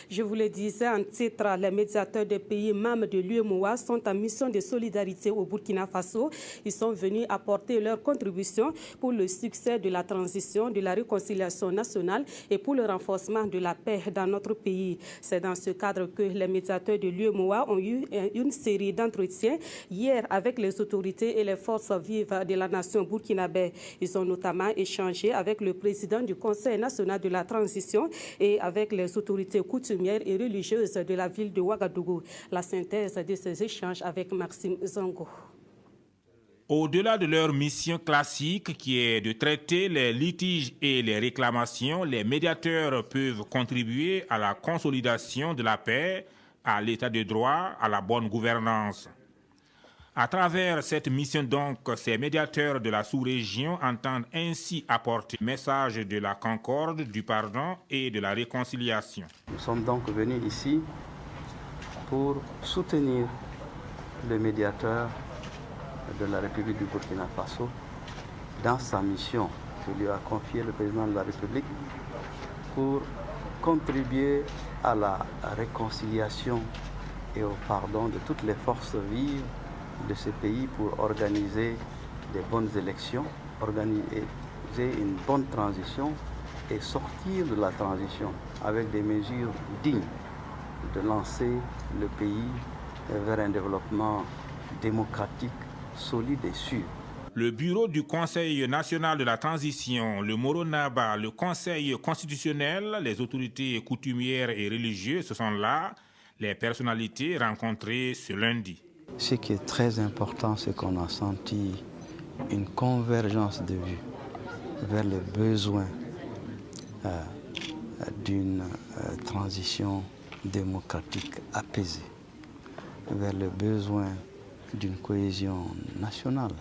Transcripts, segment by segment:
Je vous le disais en titre, les médiateurs des pays membres de l'UEMOA sont en mission de solidarité au Burkina Faso. Ils sont venus apporter leur contribution pour le succès de la transition, de la réconciliation nationale et pour le renforcement de la paix dans notre pays. C'est dans ce cadre que les médiateurs de l'UEMOA ont eu une série d'entretiens hier avec les autorités et les forces vives de la nation burkinabé. Ils ont notamment échangé avec le président du Conseil national de la transition et avec les autorités coutumières et religieuses de la ville de Ouagadougou. La synthèse de ces échanges avec Maxime Zongo. Au-delà de leur mission classique qui est de traiter les litiges et les réclamations, les médiateurs peuvent contribuer à la consolidation de la paix, à l'état de droit, à la bonne gouvernance. À travers cette mission donc, ces médiateurs de la sous-région entendent ainsi apporter le message de la concorde, du pardon et de la réconciliation. Nous sommes donc venus ici pour soutenir le médiateur de la République du Burkina Faso dans sa mission que lui a confiée le président de la République pour contribuer à la réconciliation et au pardon de toutes les forces vives de ce pays pour organiser des bonnes élections, organiser une bonne transition et sortir de la transition avec des mesures dignes de lancer le pays vers un développement démocratique, solide et sûr. Le bureau du Conseil national de la transition, le Moronaba, le Conseil constitutionnel, les autorités coutumières et religieuses, ce sont là les personnalités rencontrées ce lundi. Ce qui est très important, c'est qu'on a senti une convergence de vues vers les besoins d'une transition démocratique apaisée, vers le besoin d'une cohésion nationale,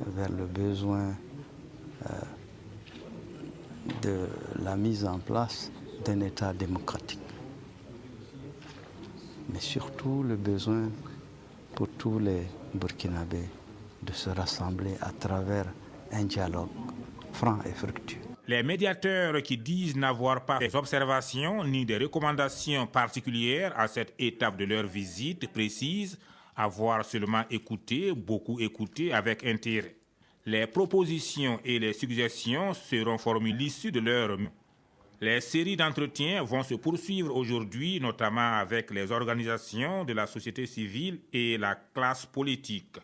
vers le besoin de la mise en place d'un État démocratique, mais surtout le besoin pour tous les Burkinabés de se rassembler à travers un dialogue franc et fructueux. Les médiateurs qui disent n'avoir pas des observations ni des recommandations particulières à cette étape de leur visite précisent avoir seulement écouté, beaucoup écouté avec intérêt. Les propositions et les suggestions seront formulées issues de leur main. Les séries d'entretiens vont se poursuivre aujourd'hui, notamment avec les organisations de la société civile et la classe politique.